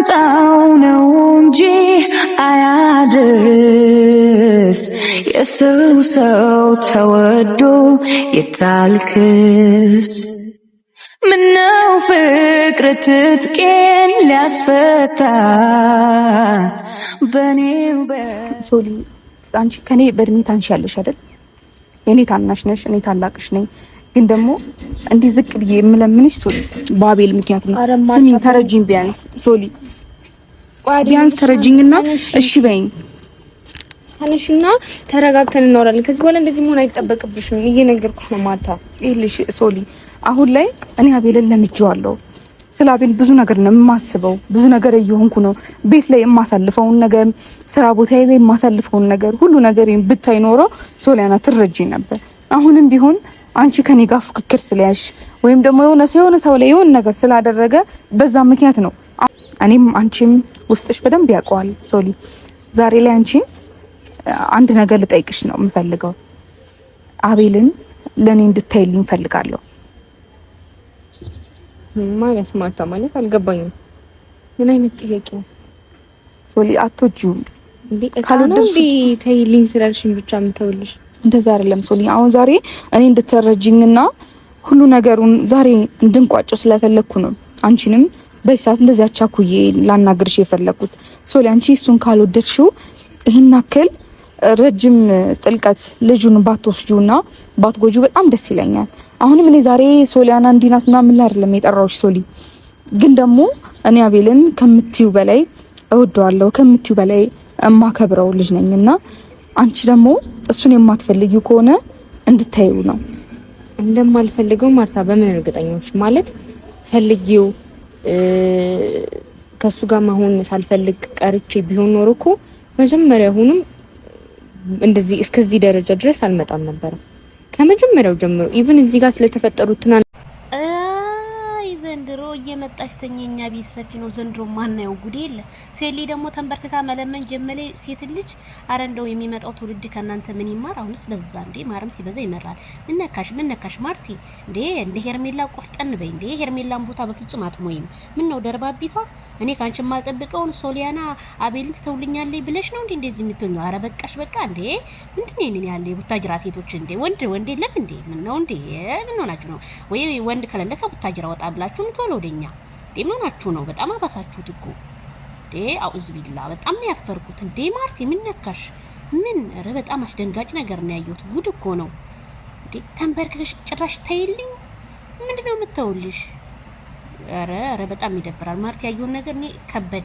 ያመጣው ነው እንጂ አያድርስ የሰው ተወዶ የታልክስ ምነው ፍቅር ትጥቄን ሊያስፈታ በኔው ሶሊ አንቺ ከኔ በእድሜ ታንሻለሽ አይደል? የኔ ታናሽ ነሽ፣ እኔ ታላቅሽ ነኝ። ግን ደግሞ እንዲህ ዝቅ ብዬ የምለምንሽ ሶሊ በአቤል ምክንያት ነው። ስሚኝ፣ ተረጂኝ ቢያንስ ሶሊ ቢያንስ ተረጂኝና እሺ በይኝ። ታንሽና ተረጋግተን እናወራለን። ከዚህ በኋላ እንደዚህ መሆን አይጠበቅብሽም። እየነገርኩሽ ነው ማታ። ይኸውልሽ ሶሊ አሁን ላይ እኔ አቤልን ለምጄዋለሁ። ስለ አቤል ብዙ ነገር ነው የማስበው፣ ብዙ ነገር እየሆንኩ ነው። ቤት ላይ የማሳልፈውን ነገር፣ ስራ ቦታ ላይ የማሳልፈውን ነገር ሁሉ ነገር ብታይ ኖሮ ሶሊያና ትረጂኝ ነበር። አሁንም ቢሆን አንቺ ከኔ ጋር ፍክክር ስለያሽ ወይም ደግሞ የሆነ ሰው ላይ የሆነ ነገር ስላደረገ በዛ ምክንያት ነው። እኔም አንቺም ውስጥሽ በደንብ ያውቀዋል ሶሊ። ዛሬ ላይ አንቺ አንድ ነገር ልጠይቅሽ ነው የምፈልገው። አቤልን ለኔ እንድታይልኝ ፈልጋለሁ። ማለት ማርታ ማለት አልገባኝም። ምን አይነት ጥያቄ ነው ሶሊ? አትወጂውም ካልወደድሽ ተይልኝ ስላልሽኝ ብቻ የምተውልሽ እንደዛ አይደለም ሶሊ። አሁን ዛሬ እኔ እንድትረጂኝና ሁሉ ነገሩን ዛሬ እንድንቋጨው ስለፈለኩ ነው አንቺንም በዚህ ሰዓት እንደዚህ አቻኩዬ ላናግርሽ የፈለኩት ሶሊ። አንቺ እሱን ካልወደድሽው ይሄን አክል ረጅም ጥልቀት ልጁን ባትወስጂውና ባትጎጂው በጣም ደስ ይለኛል። አሁንም እኔ ዛሬ ሶሊያና እንዲናት ምናምን አይደለም የጠራሁሽ ሶሊ። ግን ደግሞ እኔ አቤልን ከምትዩ በላይ እወደዋለሁ፣ ከምትዩ በላይ የማከብረው ልጅ ነኝና አንቺ ደግሞ እሱን የማትፈልጊው ከሆነ እንድታዩ ነው። እንደማልፈልገው ማርታ በምን እርግጠኛሽ? ማለት ፈልጊው ከሱ ጋር መሆን ሳልፈልግ ቀርቼ ቢሆን ኖሮ እኮ መጀመሪያ ሁኑም እንደዚህ እስከዚህ ደረጃ ድረስ አልመጣም ነበር ከመጀመሪያው ጀምሮ። ኢቭን እዚህ ጋር ስለተፈጠሩት ዘንድሮ እየመጣች ተኛኛ ቤት ሰፊ ነው። ዘንድሮ ማናየው ጉድ የለ። ሴሊ ደግሞ ተንበርክካ መለመን ጀመለ። ሴት ልጅ አረ እንደው የሚመጣው ትውልድ ከናንተ ምን ይማር? አሁንስ በዛ እንዴ! ማርም ሲበዛ ይመራል። ምን ነካሽ ማርቲ? እንደ ሄርሜላ ቆፍጠን በይ እንዴ! ሄርሜላን ቦታ በፍጹም አትሞይም። ምን ነው ደርባቢቷ? እኔ ካንቺ ማልጠብቀውን ሶሊያና አቤልን ትተውልኛለች ብለሽ ነው እንዴ እንደዚህ የምትሆኚው? አረ በቃሽ በቃ እንዴ! ምንድነው ይሄን ያለ ቡታጅራ ሴቶች እንዴ? ወንድ የለም እንዴ? ምን ነው እንዴ? ምን ሆናችሁ ነው? ወይ ወንድ ከሌለ ከቡታጅራ ወጣ ብላችሁ ቶሎ ወደኛ ደምናችሁ ነው። በጣም አባሳችሁት እኮ አውዝ ቢላ በጣም ነው ያፈርኩት እንዴ ማርቲ። ምን ነካሽ? ምን ኧረ በጣም አስደንጋጭ ነገር ነው ያየሁት። ጉድ እኮ ነው እንዴ! ተንበርክከሽ ጭራሽ ታይልኝ። ምንድነው የምታውልሽ? ኧረ በጣም ይደብራል ማርቲ። ያየውን ነገር እኔ ከበደ